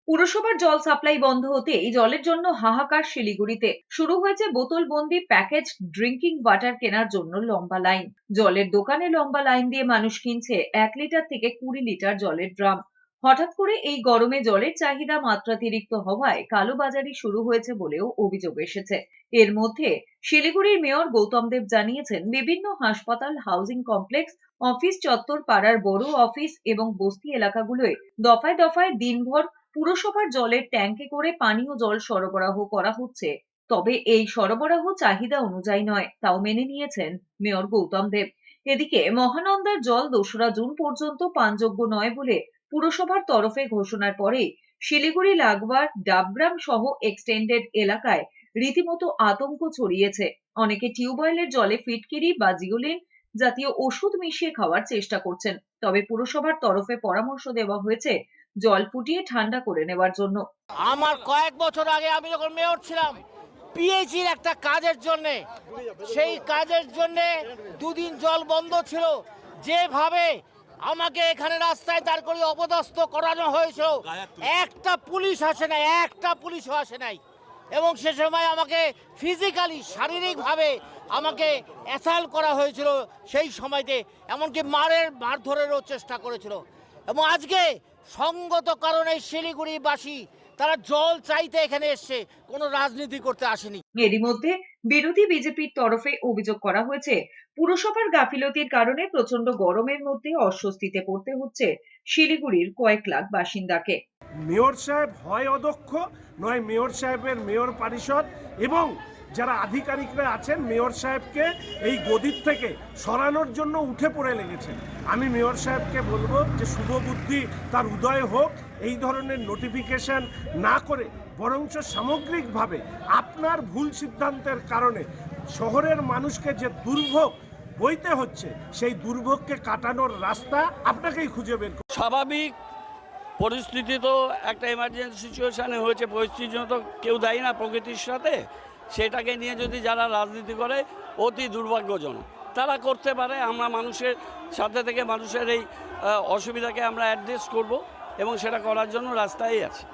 পুরসভার জল সাপ্লাই বন্ধ হতেই জলের জন্য হাহাকার শিলিগুড়িতে। শুরু হয়েছে বোতলবন্দি প্যাকেজ ড্রিঙ্কিং ওয়াটার কেনার জন্য লম্বা লাইন। জলের দোকানে লম্বা লাইন দিয়ে মানুষ কিনছে 1 লিটার থেকে 20 লিটার জলের ড্রাম। হঠাৎ করে এই গরমে জলের চাহিদা মাত্রাতিরিক্ত হওয়ায় কালোবাজারি শুরু হয়েছে বলেও অভিযোগ এসেছে। এর মধ্যে শিলিগুড়ির মেয়র গৌতম দেব জানিয়েছেন, বিভিন্ন হাসপাতাল, হাউজিং কমপ্লেক্স, অফিস চত্বর, পাড়ার বড় অফিস এবং বস্তি এলাকাগুলোয় দফায় দফায় দিনভর পুরসভার জলের ট্যাঙ্কে করে পানীয় জল সরবরাহ করা হচ্ছে। তবে এই সরবরাহ চাহিদা অনুযায়ী নয়, তাও মেনে নিয়েছেন মেয়র গৌতম দেব। এদিকে মহানন্দার জল 2রা জুন পর্যন্ত পানযোগ্য নয় বলে পুরসভার তরফে ঘোষণার পরে শিলিগুড়ি লাগোয়া ডাবগ্রাম সহ এক্সটেন্ডেড এলাকায় রীতিমতো আতঙ্ক ছড়িয়েছে। অনেকে টিউবওয়েলের জলে ফিটকিরি বা জিওলিন জাতীয় ওষুধ মিশিয়ে খাওয়ার চেষ্টা করছেন। তবে পুরসভার তরফে পরামর্শ দেওয়া হয়েছে জল ফুটিয়ে ঠান্ডা করে নেওয়ার জন্য। আমার কয়েক বছর আগে আমি যখন মেয়র ছিলাম, পিএইচির একটা কাজের জন্য, সেই কাজের জন্য দুদিন জল বন্ধ ছিল। যেভাবে আমাকে এখানে রাস্তায় দাঁড় করিয়ে অপদস্থ করানো হয়েছিল, একটা পুলিশ আসে নাই, একটা পুলিশও আসে নাই। এবং সে সময় আমাকে ফিজিক্যালি, শারীরিকভাবে আমাকে অ্যাসাল্ট করা হয়েছিল সেই সময়তে, এমনকি মারধরেরও চেষ্টা করেছিল। এবং আজকে সঙ্গত কারণে শিলিগুড়িবাসী তারা জল চাইতে এখানে এসছে, কোনো রাজনীতি করতে আসেনি। এরই মধ্যে বিরোধী বিজেপির তরফে অভিযোগ করা হয়েছে, পুরসভার গাফিলতির কারণে প্রচন্ড গরমের মধ্যে অস্বস্তিতে পড়তে হচ্ছে শিলিগুড়ির কয়েক লাখ বাসিন্দাকে। মেয়র সাহেব হয় অদক্ষ, নয় মেয়র সাহেবের মেয়র পরিষদ এবং যারা আধিকারিকরা আছেন মেয়র সাহেবকে এই গদির থেকে সরানোর জন্য উঠে পড়ে লেগেছেন। আমি মেয়র সাহেবকে বলবো যে শুভ বুদ্ধি তার উদয় হোক, এই ধরনের নোটিফিকেশন না করে বরঞ্চ সামগ্রিকভাবে আপনার ভুল সিদ্ধান্তের কারণে শহরের মানুষকে যে দুর্ভোগ বইতে হচ্ছে, সেই দুর্ভোগকে কাটানোর রাস্তা আপনাকেই খুঁজে বের করতে হবে। স্বাভাবিক পরিস্থিতি তো একটা এমার্জেন্সি সিচুয়েশানে হয়েছে, পরিস্থিতির জন্য তো কেউ দায়ী না প্রকৃতির সাথে। সেটাকে নিয়ে যদি যারা রাজনীতি করে, অতি দুর্ভাগ্যজনক। তারা করতে পারে, আমরা মানুষের সাথে থেকে মানুষের এই অসুবিধাকে আমরা অ্যাড্রেস করব এবং সেটা করার জন্য রাস্তায় আছি।